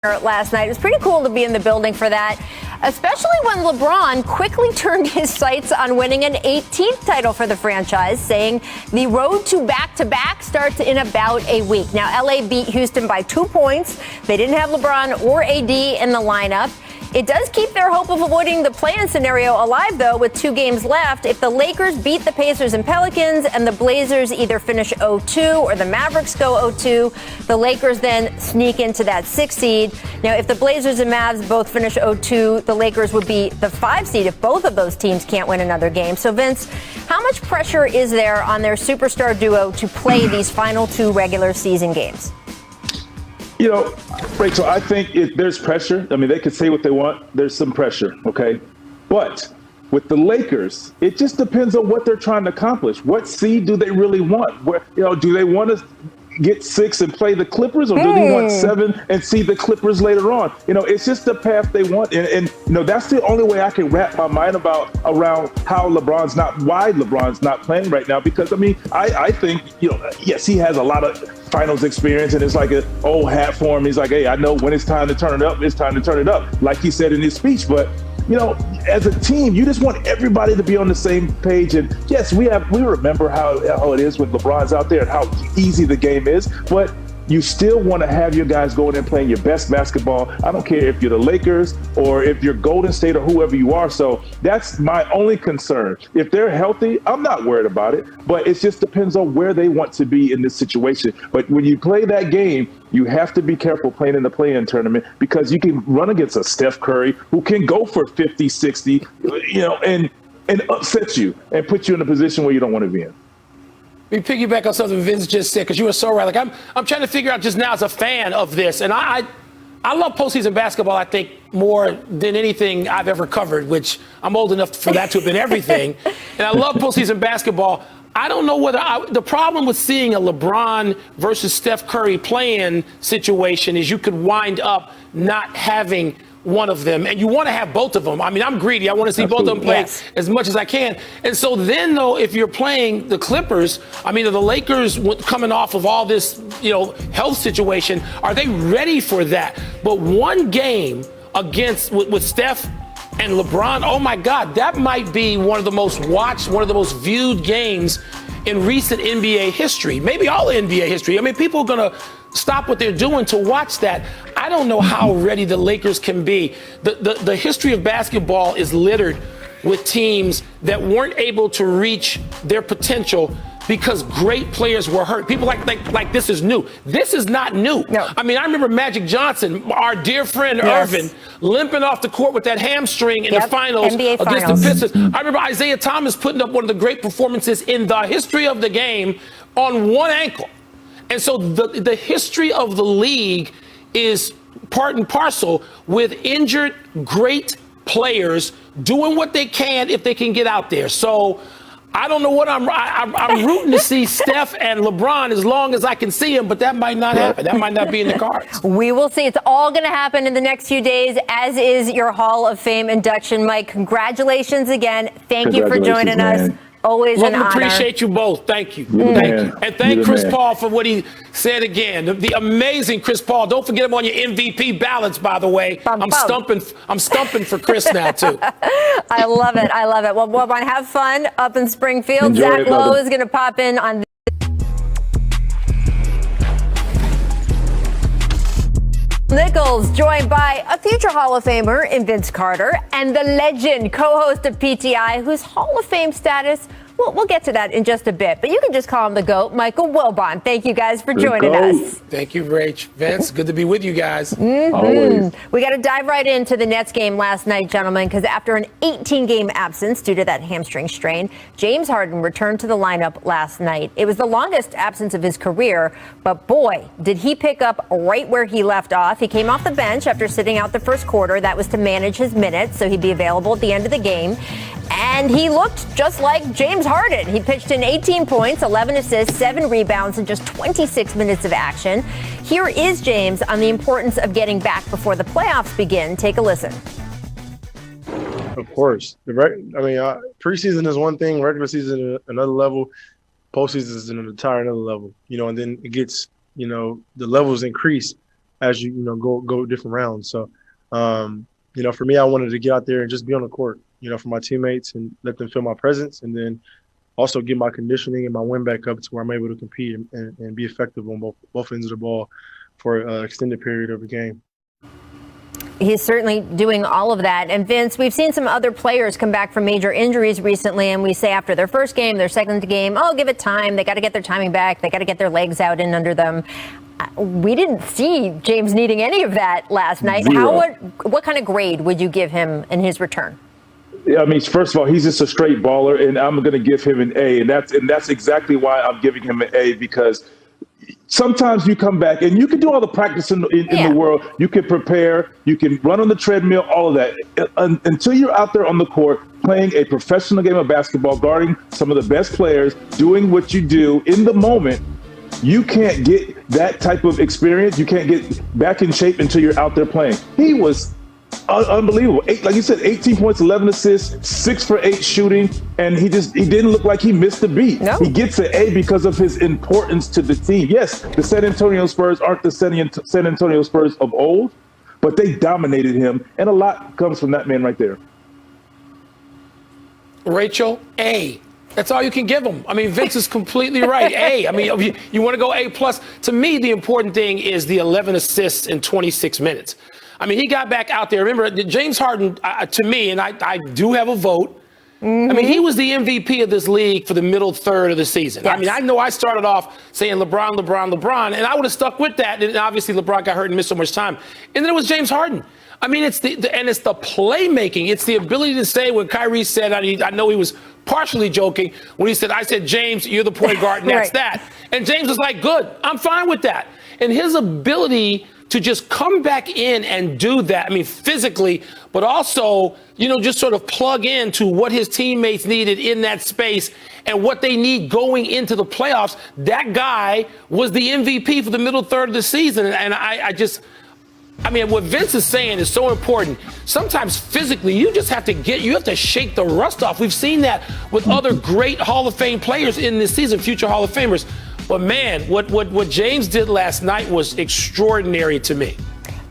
last night. It was pretty cool to be in the building for that, especially when LeBron quickly turned his sights on winning an 18th title for the franchise, saying the road to back-to-back starts in about a week. Now, LA beat Houston by 2 points. They didn't have LeBron or AD in the lineup. It does keep their hope of avoiding the play-in scenario alive, though, with 2 games left. If the Lakers beat the Pacers and Pelicans and the Blazers either finish 0-2 or the Mavericks go 0-2, the Lakers then sneak into that 6th seed. Now, if the Blazers and Mavs both finish 0-2, the Lakers would be the 5 seed if both of those teams can't win another game. So, Vince, how much pressure is there on their superstar duo to play these final 2 regular season games? You know, Rachel, I think there's pressure. I mean, they can say what they want. There's some pressure, okay? But with the Lakers, it just depends on what they're trying to accomplish. What seed do they really want? Where, do they want to get 6 and play the Clippers, or do they want 7 and see the Clippers later on? It's just the path they want. And that's the only way I can wrap my mind around how why LeBron's not playing right now. Because, I think, yes, he has a lot of finals experience, and it's like an old hat for him. He's like, hey, I know when it's time to turn it up, it's time to turn it up, like he said in his speech. But as a team, you just want everybody to be on the same page. And yes, we remember how it is when LeBron's out there and how easy the game is. But you still want to have your guys going and playing your best basketball. I don't care if you're the Lakers or if you're Golden State or whoever you are. So that's my only concern. If they're healthy, I'm not worried about it. But it just depends on where they want to be in this situation. But when you play that game, you have to be careful playing in the play-in tournament, because you can run against a Steph Curry who can go for 50, 60, and upset you and put you in a position where you don't want to be in. We piggyback on something Vince just said, because you were so right. Like I'm trying to figure out just now as a fan of this, and I love postseason basketball, I think, more than anything I've ever covered, which I'm old enough for that to have been everything. And I love postseason basketball. I don't know whether the problem with seeing a LeBron versus Steph Curry playing situation is you could wind up not having one of them, and you want to have both of them. I'm greedy. I want to see both of them play as much as I can. And so then, though, if you're playing the Clippers, the Lakers coming off of all this, health situation, are they ready for that? But one game against with Steph and LeBron, oh my God, that might be one of the most watched, one of the most viewed games in recent NBA history, maybe all NBA history. People are going to stop what they're doing to watch that. I don't know how ready the Lakers can be. The history of basketball is littered with teams that weren't able to reach their potential because great players were hurt. People like this is new. This is not new. No. I remember Magic Johnson, our dear friend Irvin, limping off the court with that hamstring in the finals NBA against finals. the Pistons. I remember Isaiah Thomas putting up one of the great performances in the history of the game on one ankle. And so the history of the league is part and parcel with injured great players doing what they can if they can get out there. So I don't know what I'm rooting to see Steph and LeBron as long as I can see them, but that might not happen. That might not be in the cards. We will see. It's all going to happen in the next few days, as is your Hall of Fame induction. Mike, congratulations again. Thank you for joining us. Always an honor. Appreciate you both. Thank you. Thank you. And thank Chris Paul for what he said again. The amazing Chris Paul. Don't forget him on your MVP ballots, by the way. I'm stumping for Chris now, too. I love it. I love it. Well, Wilbon, have fun up in Springfield. Zach Lowe is going to pop in on Nichols, joined by a future Hall of Famer in Vince Carter and the legend co-host of PTI, whose Hall of Fame status, we'll get to that in just a bit. But you can just call him the GOAT, Michael Wilbon. Thank you guys for joining us. Thank you, Rach. Vince, good to be with you guys. Always. We got to dive right into the Nets game last night, gentlemen, because after an 18-game absence due to that hamstring strain, James Harden returned to the lineup last night. It was the longest absence of his career, but boy, did he pick up right where he left off. He came off the bench after sitting out the first quarter. That was to manage his minutes, so he'd be available at the end of the game. And he looked just like James Harden. He pitched in 18 points, 11 assists, 7 rebounds in just 26 minutes of action. Here is James on the importance of getting back before the playoffs begin. Take a listen. Of course. Preseason is one thing, regular season another level, postseason is an entire another level, and then it gets, the levels increase as you go different rounds. So, for me, I wanted to get out there and just be on the court, for my teammates and let them feel my presence, and then also get my conditioning and my win back up to where I'm able to compete and be effective on both ends of the ball for an extended period of the game. He's certainly doing all of that. And Vince, we've seen some other players come back from major injuries recently, and we say after their first game, their second game, oh, give it time. They got to get their timing back. They got to get their legs out and under them. We didn't see James needing any of that last night. What kind of grade would you give him in his return? I mean, first of all, he's just a straight baller, and I'm going to give him an A. And that's exactly why I'm giving him an A, because sometimes you come back and you can do all the practice in the world. You can prepare, you can run on the treadmill, all of that. Until you're out there on the court playing a professional game of basketball, guarding some of the best players, doing what you do in the moment, you can't get that type of experience. You can't get back in shape until you're out there playing. He was unbelievable. Like you said, 18 points, 11 assists, 6 for 8 shooting, and he didn't look like he missed a beat. No. He gets an A because of his importance to the team. Yes, the San Antonio Spurs aren't the San Antonio Spurs of old, but they dominated him, and a lot comes from that man right there. Rachel, A. That's all you can give him. I mean, Vince is completely right. A. I mean, you want to go A+. To me, the important thing is the 11 assists in 26 minutes. I mean, he got back out there. Remember, James Harden, to me, and I do have a vote. Mm-hmm. I mean, he was the MVP of this league for the middle third of the season. Yes. I mean, I know I started off saying LeBron, and I would have stuck with that. And obviously, LeBron got hurt and missed so much time. And then it was James Harden. I mean, it's the playmaking. It's the ability to say what Kyrie said. I know he was partially joking when he said, I said, James, you're the point guard, and that's right. That. And James was like, good, I'm fine with that. And his ability to just come back in and do that, I mean, physically, but also, just sort of plug into what his teammates needed in that space and what they need going into the playoffs. That guy was the MVP for the middle third of the season. And I mean, what Vince is saying is so important. Sometimes physically, you have to shake the rust off. We've seen that with other great Hall of Fame players in this season, future Hall of Famers. But man, what James did last night was extraordinary to me.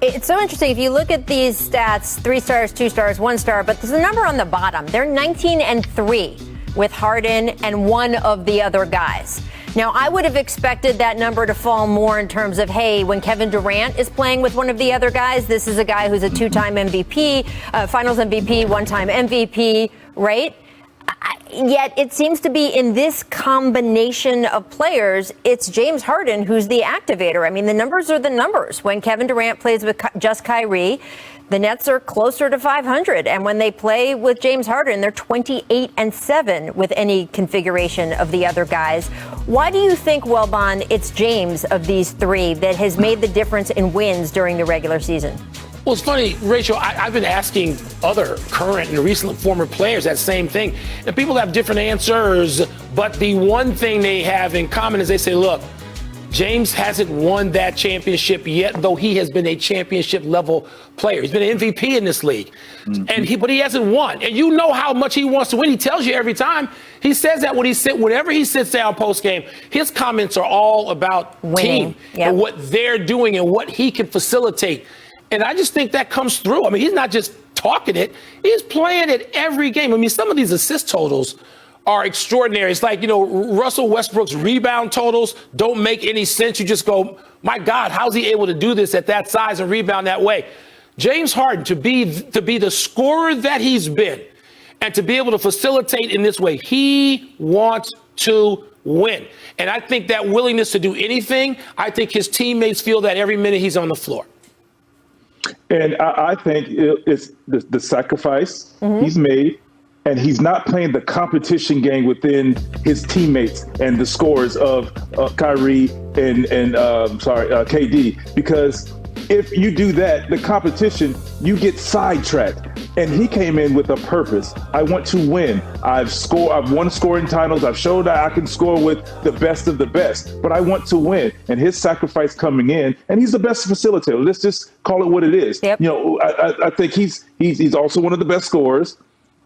It's so interesting. If you look at these stats, 3 stars, 2 stars, 1 star, but there's a number on the bottom. They're 19-3 with Harden and one of the other guys. Now, I would have expected that number to fall more in terms of, hey, when Kevin Durant is playing with one of the other guys, this is a guy who's a 2-time MVP, Finals MVP, 1-time MVP, right? Yet it seems to be in this combination of players, it's James Harden who's the activator. I mean, the numbers are the numbers. When Kevin Durant plays with just Kyrie, the Nets are closer to 500. And when they play with James Harden, they're 28-7 with any configuration of the other guys. Why do you think, Wilbon, it's James of these 3 that has made the difference in wins during the regular season? Well, it's funny, Rachel, I've been asking other current and recent former players that same thing. And people have different answers, but the one thing they have in common is they say, look, James hasn't won that championship yet, though he has been a championship level player. He's been an MVP in this league, but he hasn't won. And you know how much he wants to win. He tells you every time. He says that whenever he sits down post game, his comments are all about winning, team and what they're doing and what he can facilitate. And I just think that comes through. I mean, he's not just talking it, he's playing it every game. I mean, some of these assist totals are extraordinary. It's like, Russell Westbrook's rebound totals don't make any sense. You just go, my God, how's he able to do this at that size and rebound that way? James Harden, to be the scorer that he's been and to be able to facilitate in this way, he wants to win. And I think that willingness to do anything, I think his teammates feel that every minute he's on the floor. And I think it's the sacrifice he's made, and he's not playing the competition game within his teammates and the scores of Kyrie and KD. Because if you do that, the competition, you get sidetracked. And he came in with a purpose. I want to win. I've won scoring titles. I've showed that I can score with the best of the best, but I want to win. And his sacrifice coming in, and he's the best facilitator. Let's just call it what it is. Yep. I think he's also one of the best scorers,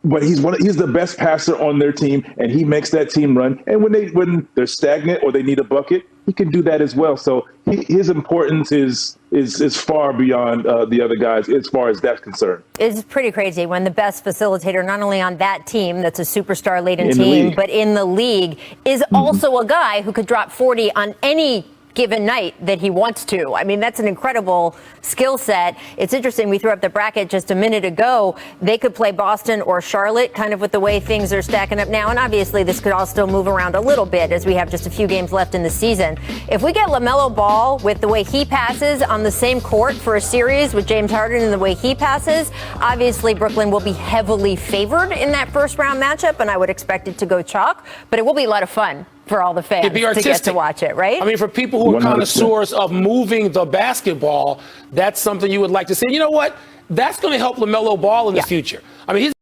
but he's the best passer on their team, and he makes that team run. And when they're stagnant or they need a bucket, he can do that as well. So his importance is is far beyond the other guys as far as that's concerned. It's pretty crazy when the best facilitator, not only on that team that's a superstar-laden In team, but in the league, is also a guy who could drop 40 on any given night that he wants to. I mean, that's an incredible skill set. It's interesting. We threw up the bracket just a minute ago. They could play Boston or Charlotte, kind of with the way things are stacking up now. And obviously, this could all still move around a little bit as we have just a few games left in the season. If we get LaMelo Ball with the way he passes on the same court for a series with James Harden and the way he passes, obviously Brooklyn will be heavily favored in that first round matchup, and I would expect it to go chalk. But it will be a lot of fun for all the fans to get to watch it, right? I mean, for people who are 100%. connoisseurs of moving the basketball, that's something you would like to see. You know what? That's going to help LaMelo Ball in the future. I mean, he's